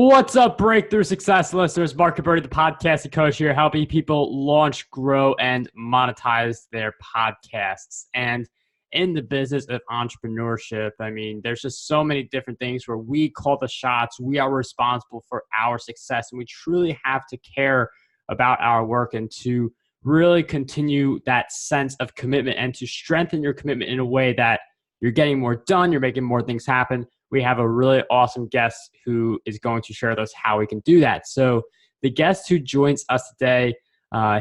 What's up, Breakthrough Success listeners? Mark Berti, the podcasting coach here, helping people launch, grow, and monetize their podcasts. And in the business of entrepreneurship, there's just so many different things where we call the shots. We are responsible for our success, and we truly have to care about our work and to really continue that sense of commitment and to strengthen your commitment in a way that you're getting more done, you're making more things happen. We have a really awesome guest who is going to share with us how we can do that. So the guest who joins us today,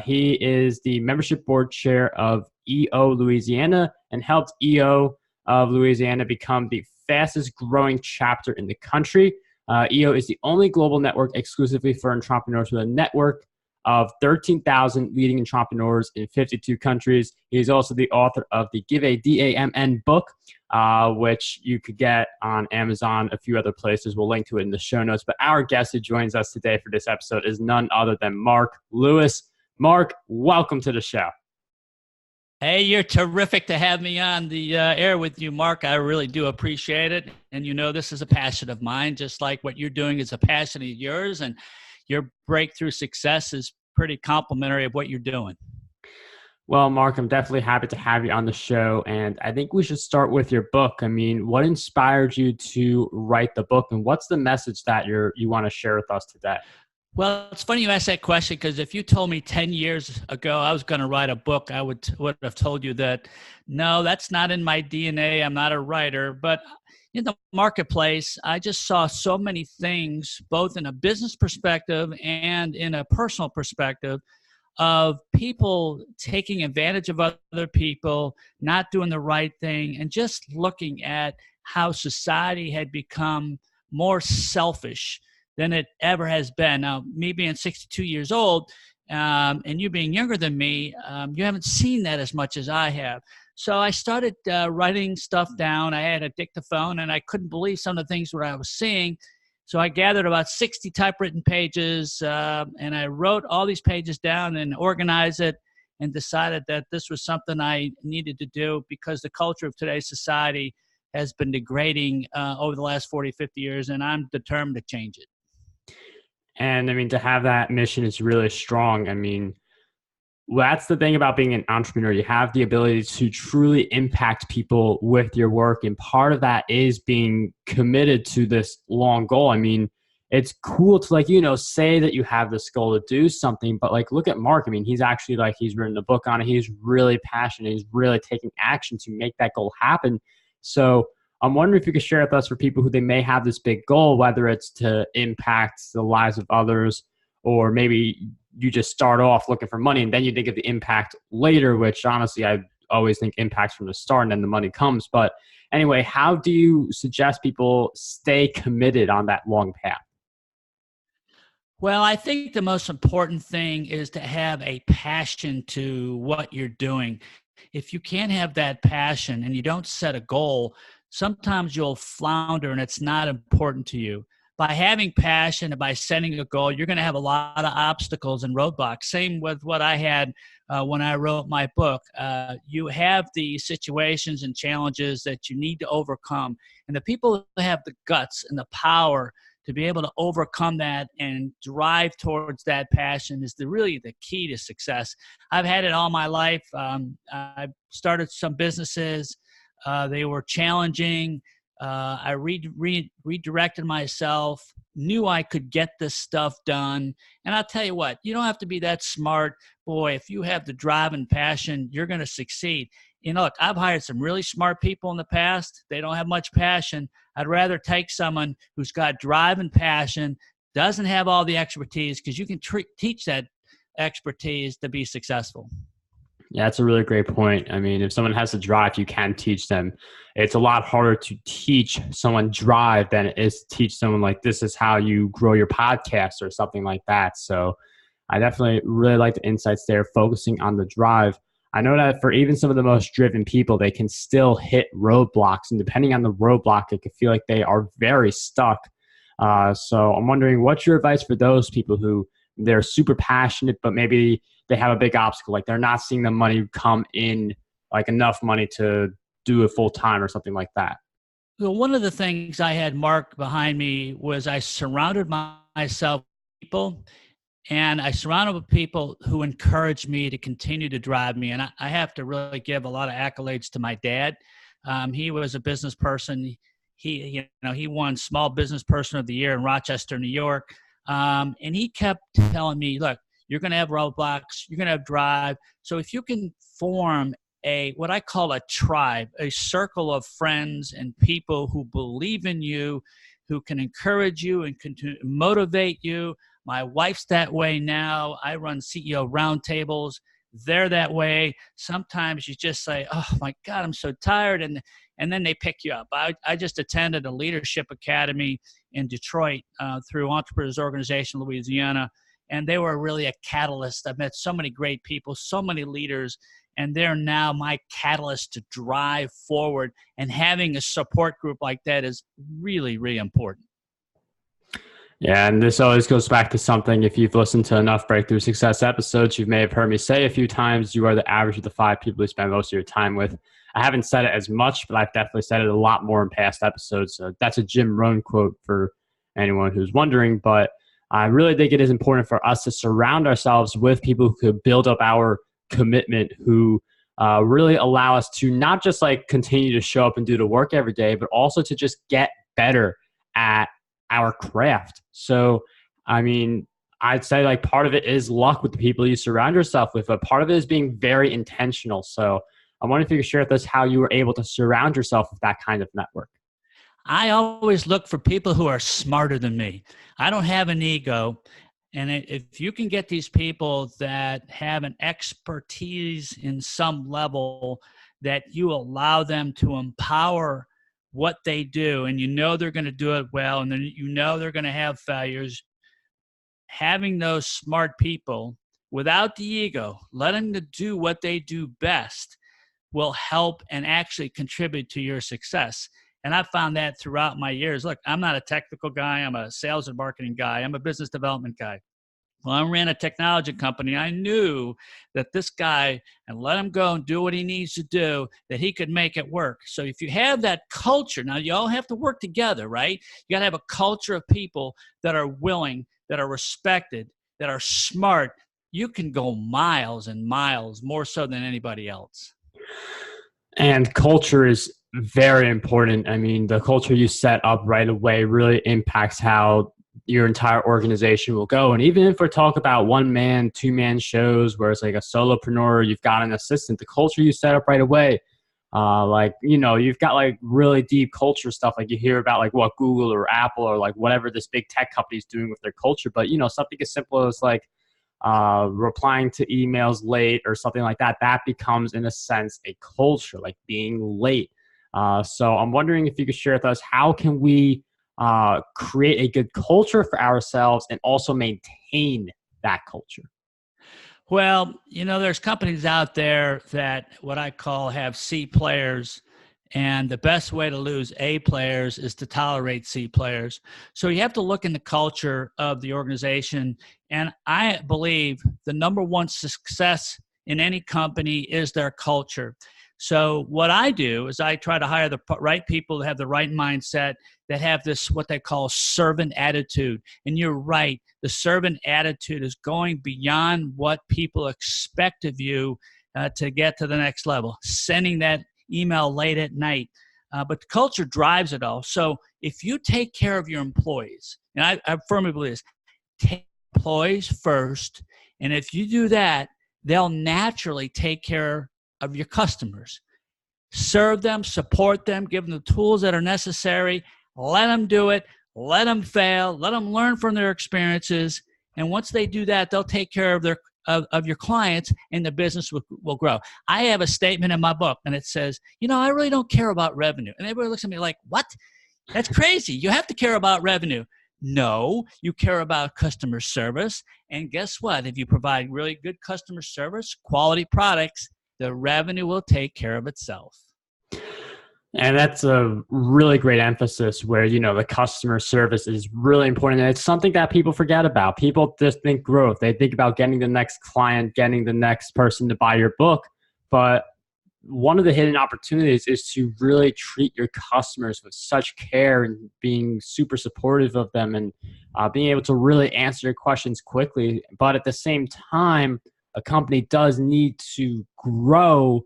he is the membership board chair of EO Louisiana and helped EO of Louisiana become the fastest growing chapter in the country. EO is the only global network exclusively for entrepreneurs with a network of 13,000 leading entrepreneurs in 52 countries. He's also the author of the Give a DAMN book, which you could get on Amazon, a few other places. We'll link to it in the show notes. But our guest who joins us today for this episode is none other than Mark Lewis. Mark, welcome to the show. Hey, you're terrific to have me on the air with you, Mark. I really do appreciate it. And you know, this is a passion of mine, just like what you're doing is a passion of yours. And your breakthrough success is pretty complimentary of what you're doing. Well, Mark, I'm definitely happy to have you on the show. And I think we should start with your book. What inspired you to write the book, and what's the message that you want to share with us today? Well, it's funny you asked that question, because if you told me 10 years ago I was going to write a book, I would have told you that, no, that's not in my DNA. I'm not a writer. But in the marketplace, I just saw so many things, both in a business perspective and in a personal perspective, of people taking advantage of other people, not doing the right thing, and just looking at how society had become more selfish than it ever has been. Now, me being 62 years old and you being younger than me, you haven't seen that as much as I have. So I started writing stuff down. I had a dictaphone, and I couldn't believe some of the things that I was seeing. So I gathered about 60 typewritten pages, and I wrote all these pages down and organized it, and decided that this was something I needed to do, because the culture of today's society has been degrading over the last 40, 50 years, and I'm determined to change it. And to have that mission is really strong. That's the thing about being an entrepreneur. You have the ability to truly impact people with your work. And part of that is being committed to this long goal. It's cool to say that you have this goal to do something, but look at Mark. He's actually he's written a book on it. He's really passionate. He's really taking action to make that goal happen. So I'm wondering if you could share with us, for people who they may have this big goal, whether it's to impact the lives of others, or maybe you just start off looking for money and then you think of the impact later, which honestly, I always think impacts from the start and then the money comes. But anyway, how do you suggest people stay committed on that long path? Well, I think the most important thing is to have a passion to what you're doing. If you can't have that passion and you don't set a goal, sometimes you'll flounder and it's not important to you. By having passion and by setting a goal, you're going to have a lot of obstacles and roadblocks. Same with what I had when I wrote my book. You have the situations and challenges that you need to overcome. And the people who have the guts and the power to be able to overcome that and drive towards that passion is really the key to success. I've had it all my life. I started some businesses. They were challenging. I redirected myself, knew I could get this stuff done. And I'll tell you what, you don't have to be that smart. Boy, if you have the drive and passion, you're going to succeed. Look, I've hired some really smart people in the past. They don't have much passion. I'd rather take someone who's got drive and passion, doesn't have all the expertise, because you can teach that expertise to be successful. Yeah, that's a really great point. If someone has the drive, you can teach them. It's a lot harder to teach someone drive than it is to teach someone this is how you grow your podcast or something like that. So I definitely really like the insights there, focusing on the drive. I know that for even some of the most driven people, they can still hit roadblocks. And depending on the roadblock, it can feel like they are very stuck. So I'm wondering, what's your advice for those people who they're super passionate, but maybe they have a big obstacle, they're not seeing the money come in, enough money to do it full time or something like that? Well, one of the things I had marked behind me was I surrounded myself with people, and I surrounded with people who encouraged me to continue to drive me. And I have to really give a lot of accolades to my dad. He was a business person. He won Small Business Person of the Year in Rochester, New York. And he kept telling me, look, you're going to have roadblocks, you're going to have drive. So if you can form what I call a tribe, a circle of friends and people who believe in you, who can encourage you and can motivate you. My wife's that way now. I run CEO roundtables. They're that way. Sometimes you just say, oh my God, I'm so tired. And then they pick you up. I just attended a leadership academy in Detroit through Entrepreneurs Organization, Louisiana. And they were really a catalyst. I've met so many great people, so many leaders, and they're now my catalyst to drive forward. And having a support group like that is really, really important. Yeah, and this always goes back to something. If you've listened to enough Breakthrough Success episodes, you may have heard me say a few times, you are the average of the 5 people you spend most of your time with. I haven't said it as much, but I've definitely said it a lot more in past episodes. So that's a Jim Rohn quote for anyone who's wondering. But I really think it is important for us to surround ourselves with people who could build up our commitment, who really allow us to not just like continue to show up and do the work every day, but also to just get better at our craft. So, I mean, I'd say like part of it is luck with the people you surround yourself with, but part of it is being very intentional. So I wonder if you could share with us how you were able to surround yourself with that kind of network. I always look for people who are smarter than me. I don't have an ego. And if you can get these people that have an expertise in some level, that you allow them to empower what they do, and you know they're going to do it well, and then you know they're going to have failures, having those smart people without the ego, letting them do what they do best, will help and actually contribute to your success. And I've found that throughout my years. Look, I'm not a technical guy. I'm a sales and marketing guy. I'm a business development guy. Well, I ran a technology company. I knew that this guy, and let him go and do what he needs to do, that he could make it work. So if you have that culture, now you all have to work together, right? You got to have a culture of people that are willing, that are respected, that are smart. You can go miles and miles, more so than anybody else. And culture is very important. I mean, the culture you set up right away really impacts how your entire organization will go. And even if we're talking about 1-man, 2-man shows where it's like a solopreneur, you've got an assistant, the culture you set up right away, you've got like really deep culture stuff. Like you hear about like what Google or Apple or like whatever this big tech company is doing with their culture. But, something as simple as like replying to emails late or something like that, that becomes in a sense a culture, like being late. So I'm wondering if you could share with us, how can we create a good culture for ourselves and also maintain that culture? Well, there's companies out there that what I call have C players, and the best way to lose A players is to tolerate C players. So you have to look in the culture of the organization. And I believe the number one success in any company is their culture. So what I do is I try to hire the right people that have the right mindset, that have this, what they call servant attitude. And you're right, the servant attitude is going beyond what people expect of you to get to the next level, sending that email late at night. But the culture drives it all. So if you take care of your employees, and I firmly believe this, take employees first. And if you do that, they'll naturally take care of your customers. Serve them, support them, give them the tools that are necessary, let them do it, let them fail, let them learn from their experiences. And once they do that, they'll take care of your clients, and the business will grow. I have a statement in my book, and it says, I really don't care about revenue. And everybody looks at me like, what? That's crazy. You have to care about revenue. No, you care about customer service. And guess what? If you provide really good customer service, quality products, the revenue will take care of itself. And that's a really great emphasis where, the customer service is really important. And it's something that people forget about. People just think growth. They think about getting the next client, getting the next person to buy your book. But one of the hidden opportunities is to really treat your customers with such care and being super supportive of them, and being able to really answer your questions quickly. But at the same time, a company does need to grow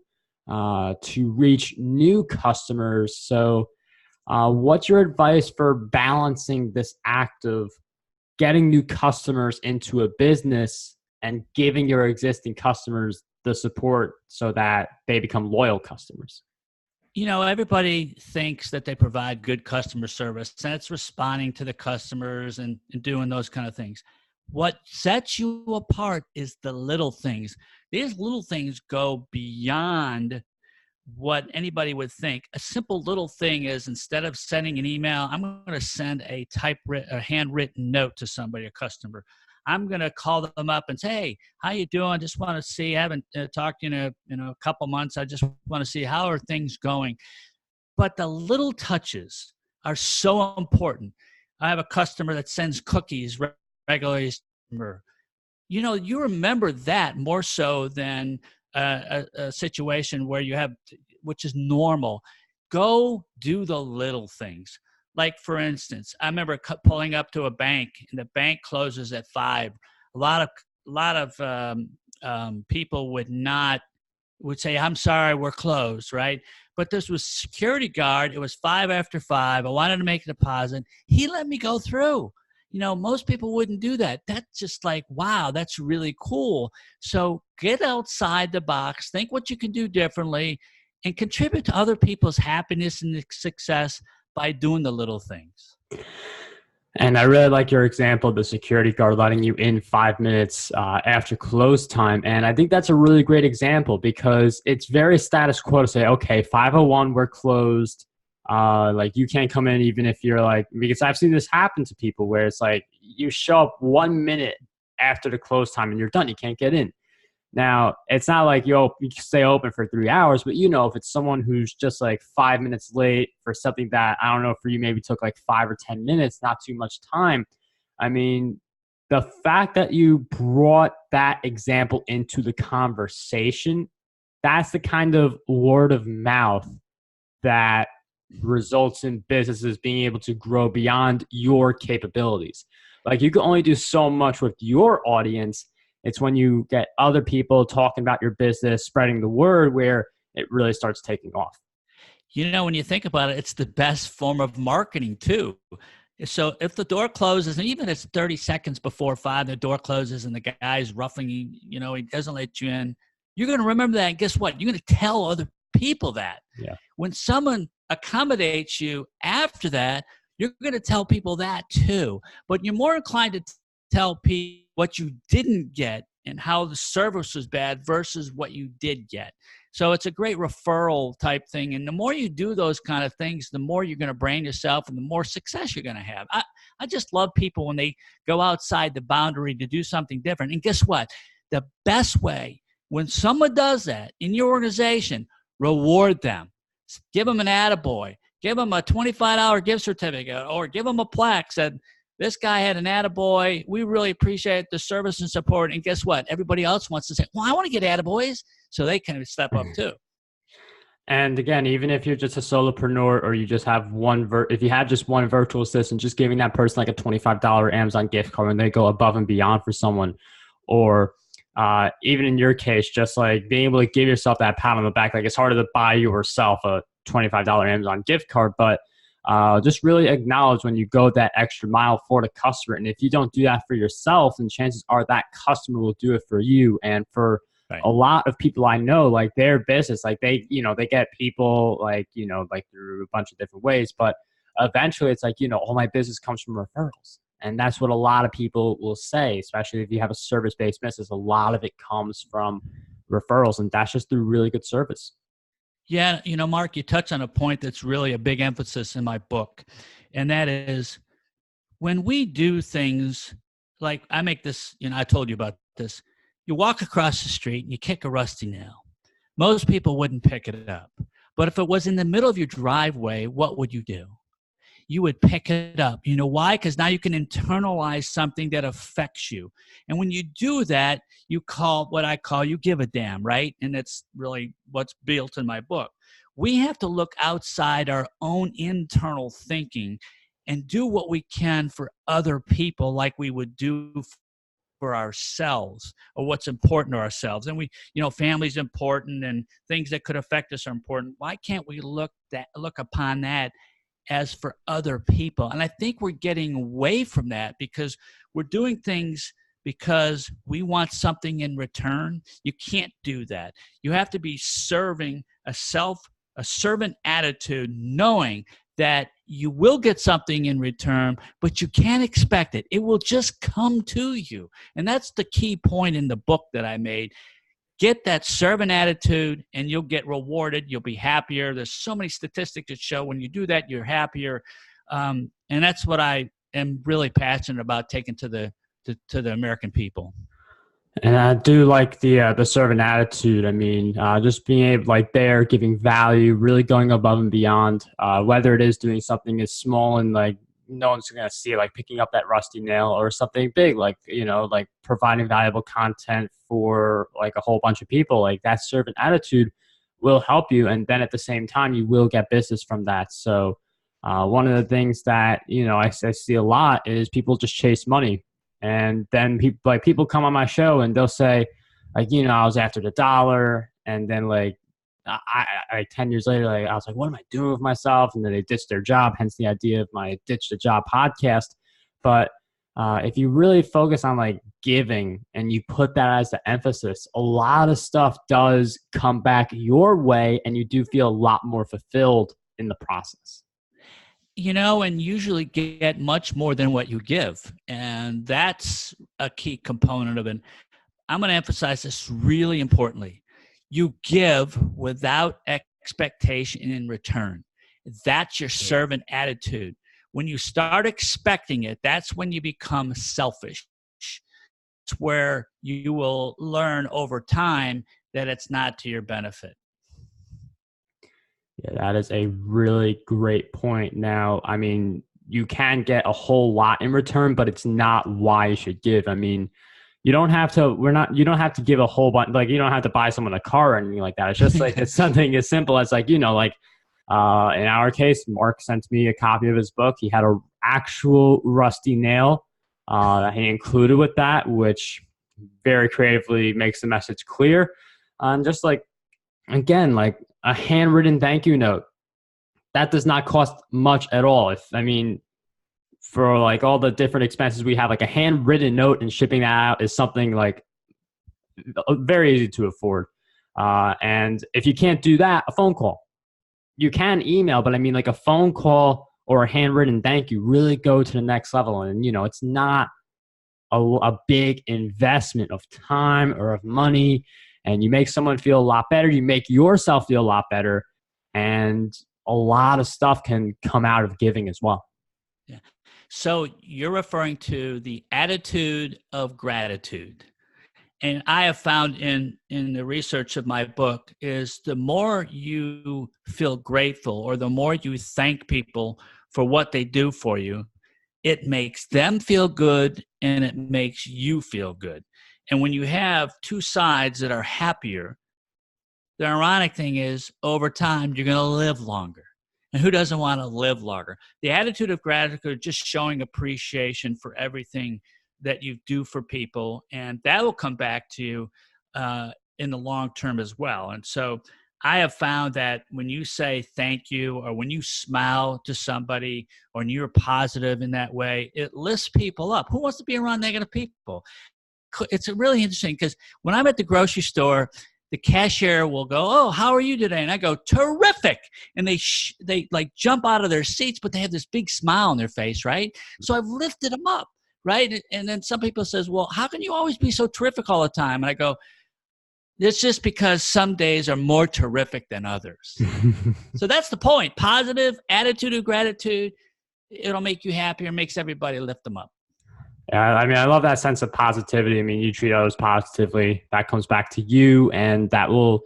to reach new customers. So what's your advice for balancing this act of getting new customers into a business and giving your existing customers the support so that they become loyal customers? Everybody thinks that they provide good customer service, and it's responding to the customers and doing those kind of things. What sets you apart is the little things. These little things go beyond what anybody would think. A simple little thing is, instead of sending an email, I'm going to send a handwritten note to somebody, a customer. I'm going to call them up and say, hey, how you doing? Just want to see, I haven't talked to you in a couple months. I just want to see, how are things going? But the little touches are so important. I have a customer that sends cookies regularly. You remember that more so than a situation where you have, which is normal. Go do the little things. Like, for instance, I remember pulling up to a bank, and the bank closes at 5. A lot of people would say, I'm sorry, we're closed, right? But this was security guard. It was 5 after 5. I wanted to make a deposit. He let me go through. Most people wouldn't do that. That's just like, wow, that's really cool. So get outside the box, think what you can do differently, and contribute to other people's happiness and success by doing the little things. And I really like your example of the security guard letting you in 5 minutes after close time. And I think that's a really great example, because it's very status quo to say, okay, 5:01, we're closed. Like, you can't come in even if you're like, because I've seen this happen to people where it's like, you show up 1 minute after the close time and you're done. You can't get in. Now, it's not like you stay open for 3 hours, but if it's someone who's just like 5 minutes late for something that, I don't know, for you maybe took like 5 or 10 minutes, not too much time. I mean, the fact that you brought that example into the conversation, that's the kind of word of mouth that results in businesses being able to grow beyond your capabilities. Like, you can only do so much with your audience. It's when you get other people talking about your business, spreading the word, where it really starts taking off. When you think about it, it's the best form of marketing too. So if the door closes, and even if it's 30 seconds before 5, the door closes and the guy's ruffling you, he doesn't let you in, you're going to remember that. And guess what? You're going to tell other people that. Yeah. When someone accommodates you after that, you're going to tell people that too. But you're more inclined to tell people what you didn't get and how the service was bad versus what you did get. So it's a great referral type thing. And the more you do those kind of things, the more you're going to brand yourself and the more success you're going to have. I just love people when they go outside the boundary to do something different. And guess what? The best way, when someone does that in your organization, reward them. Give them an attaboy. Give them a $25 gift certificate, or give them a plaque said, this guy had an attaboy. We really appreciate the service and support. And guess what? Everybody else wants to say, well, I want to get attaboys. So they can step up too. And again, even if you're just a solopreneur, or you just have if you have just one virtual assistant, just giving that person like a $25 Amazon gift card when they go above and beyond for someone, or even in your case, just like being able to give yourself that pat on the back. Like, it's harder to buy yourself a $25 Amazon gift card, but just really acknowledge when you go that extra mile for the customer. And if you don't do that for yourself, then chances are that customer will do it for you. And for a lot of people I know, like, their business, like they get people like through a bunch of different ways, but eventually it's like, all my business comes from referrals. And that's what a lot of people will say, especially if you have a service-based business. A lot of it comes from referrals, and that's just through really good service. Yeah, Mark, you touch on a point that's really a big emphasis in my book, and that is when we do things like, I make this, I told you about this. You walk across the street and you kick a rusty nail. Most people wouldn't pick it up. But if it was in the middle of your driveway, what would you do? you would pick it up. You know why? Because now you can internalize something that affects you. And when you do that, you call what I call you give a damn, right? And it's really what's built in my book. We have to look outside our own internal thinking and do what we can for other people like we would do for ourselves, or what's important to ourselves. And we, family's important, and things that could affect us are important. Why can't we look upon that as for other people? And I think we're getting away from that because we're doing things because we want something in return. You can't do that. You have to be serving a servant attitude, knowing that you will get something in return, but you can't expect it. It will just come to you. And that's the key point in the book that I made. Get that servant attitude and you'll get rewarded. You'll be happier. There's so many statistics that show when you do that, you're happier. And that's what I am really passionate about taking to the American people. And I do like the servant attitude. I mean, just being able, like, there, giving value, really going above and beyond, whether it is doing something as small and like no one's going to see, like picking up that rusty nail, or something big, like, like providing valuable content for like a whole bunch of people. Like, that servant attitude will help you. And then at the same time, you will get business from that. So one of the things that, I see a lot is people just chase money. And then people come on my show and they'll say, like, I was after the dollar. And then like, I 10 years later, like, I was like, what am I doing with myself? And then they ditched their job, hence the idea of my Ditch the Job podcast. But if you really focus on like giving and you put that as the emphasis, a lot of stuff does come back your way and you do feel a lot more fulfilled in the process. And usually get much more than what you give. And that's a key component of it. I'm going to emphasize this really importantly. You give without expectation in return. That's your servant attitude. When you start expecting it, that's when you become selfish. It's where you will learn over time that it's not to your benefit. Yeah, that is a really great point. Now, I mean, you can get a whole lot in return, but it's not why you should give. I mean, you don't have to give a whole bunch, like, you don't have to buy someone a car or anything like that. It's just like, it's something as simple as like, in our case, Mark sent me a copy of his book. He had an actual rusty nail that he included with that, which very creatively makes the message clear. And just like, again, like a handwritten thank you note, that does not cost much at all. For like all the different expenses we have, like a handwritten note and shipping that out is something like very easy to afford. And if you can't do that, a phone call. You can email, but I mean, like a phone call or a handwritten thank you really go to the next level. And, it's not a big investment of time or of money. And you make someone feel a lot better. You make yourself feel a lot better. And a lot of stuff can come out of giving as well. Yeah. So you're referring to the attitude of gratitude. And I have found in the research of my book is the more you feel grateful or the more you thank people for what they do for you, it makes them feel good and it makes you feel good. And when you have two sides that are happier, the ironic thing is over time, you're going to live longer. And who doesn't want to live longer? The attitude of gratitude, just showing appreciation for everything that you do for people. And that will come back to you in the long term as well. And so I have found that when you say thank you or when you smile to somebody or when you're positive in that way, it lifts people up. Who wants to be around negative people? It's really interesting because when I'm at the grocery store, the cashier will go, "Oh, how are you today?" And I go, "Terrific." And they like jump out of their seats, but they have this big smile on their face, right? So I've lifted them up, right? And then some people says, "Well, how can you always be so terrific all the time?" And I go, "It's just because some days are more terrific than others." So that's the point. Positive attitude of gratitude. It'll make you happier, makes everybody lift them up. Yeah, I mean, I love that sense of positivity. I mean, you treat others positively. That comes back to you, and that will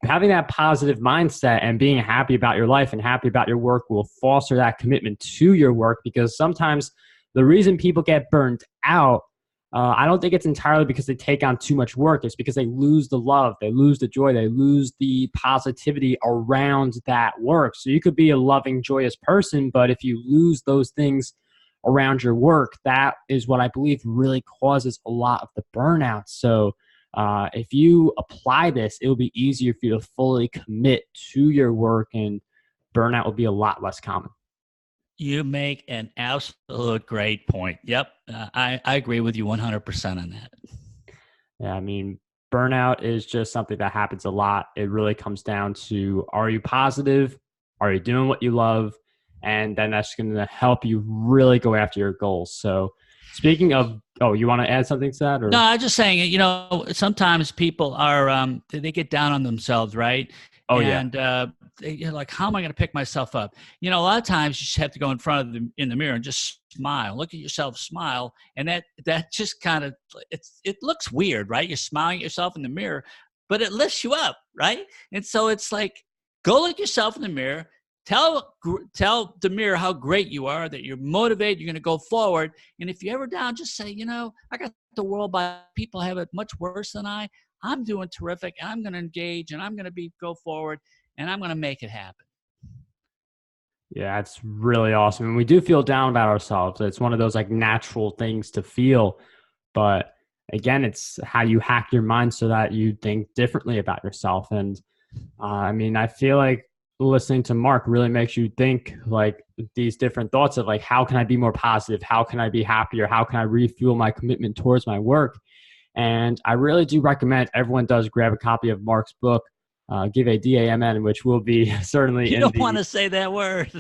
having that positive mindset and being happy about your life and happy about your work will foster that commitment to your work, because sometimes the reason people get burned out, I don't think it's entirely because they take on too much work. It's because they lose the love, they lose the joy, they lose the positivity around that work. So you could be a loving, joyous person, but if you lose those things around your work, that is what I believe really causes a lot of the burnout. So if you apply this, it will be easier for you to fully commit to your work, and burnout will be a lot less common. You make an absolute great point. Yep. I agree with you 100% on that. Yeah, I mean, burnout is just something that happens a lot. It really comes down to, are you positive? Are you doing what you love? And then that's going to help you really go after your goals. So speaking of, you want to add something to that? Or? No, I'm just saying, sometimes people are, they get down on themselves, right? Oh, and, yeah. You're like, how am I going to pick myself up? A lot of times you just have to go in front of in the mirror and just smile. Look at yourself, smile, and that just kind of it looks weird, right? You're smiling at yourself in the mirror, but it lifts you up, right? And so it's like, go look yourself in the mirror. Tell the mirror how great you are, that you're motivated, you're going to go forward. And if you're ever down, just say, I got the world by people have it much worse than I'm doing terrific. I'm going to engage, and I'm going to go forward, and I'm going to make it happen. Yeah, it's really awesome. And we do feel down about ourselves. It's one of those like natural things to feel. But again, it's how you hack your mind so that you think differently about yourself. And I feel like listening to Mark really makes you think like these different thoughts of like, how can I be more positive? How can I be happier? How can I refuel my commitment towards my work? And I really do recommend everyone does grab a copy of Mark's book, Give a DAMN, which will be certainly you don't want to say that word.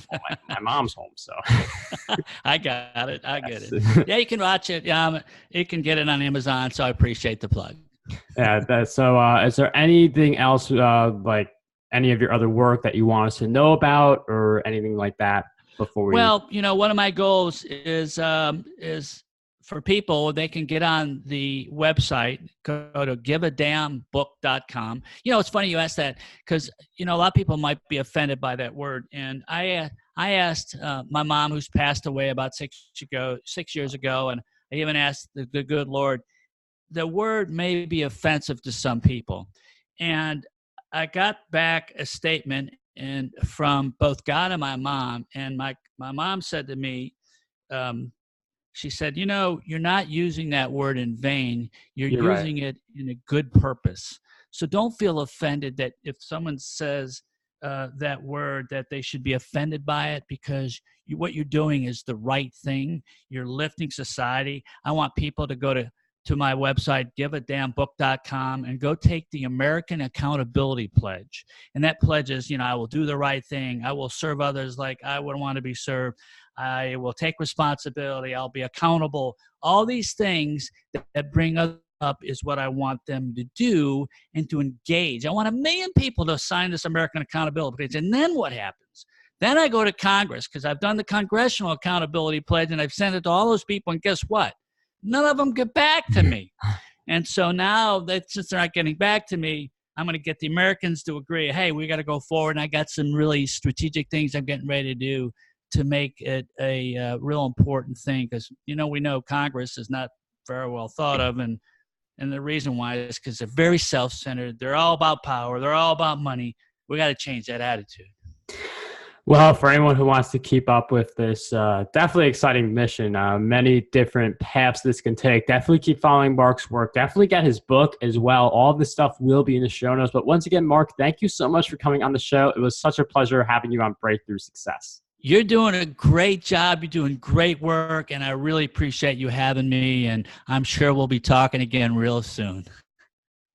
my mom's home, so I got it. I get it. Yeah, you can watch it. You can get it on Amazon. So I appreciate the plug. Yeah. So, is there anything else, like any of your other work that you want us to know about, or anything like that before we? Well, one of my goals is for people, they can get on the website, go to giveadamnbook.com. It's funny you asked that, because, a lot of people might be offended by that word. And I asked my mom, who's passed away about 6 years ago, and I even asked the good Lord, the word may be offensive to some people. And I got back a statement from both God and my mom. And my mom said to me, she said, you're not using that word in vain. You're using it in a good purpose. So don't feel offended that if someone says that word, that they should be offended by it, because what you're doing is the right thing. You're lifting society. I want people to go to my website, giveadamnbook.com, and go take the American Accountability Pledge. And that pledge is, I will do the right thing. I will serve others like I would want to be served. I will take responsibility. I'll be accountable. All these things that bring us up is what I want them to do and to engage. I want 1 million people to sign this American Accountability Pledge. And then what happens? Then I go to Congress, because I've done the Congressional Accountability Pledge, and I've sent it to all those people. And guess what? None of them get back to me. And so now that since they're not getting back to me, I'm going to get the Americans to agree, hey, we got to go forward. And I got some really strategic things I'm getting ready to do to make it a real important thing, because, we know Congress is not very well thought of. And the reason why is because they're very self-centered. They're all about power. They're all about money. We got to change that attitude. Well, for anyone who wants to keep up with this definitely exciting mission, many different paths this can take. Definitely keep following Mark's work. Definitely get his book as well. All this stuff will be in the show notes. But once again, Mark, thank you so much for coming on the show. It was such a pleasure having you on Breakthrough Success. You're doing a great job. You're doing great work, and I really appreciate you having me, and I'm sure we'll be talking again real soon.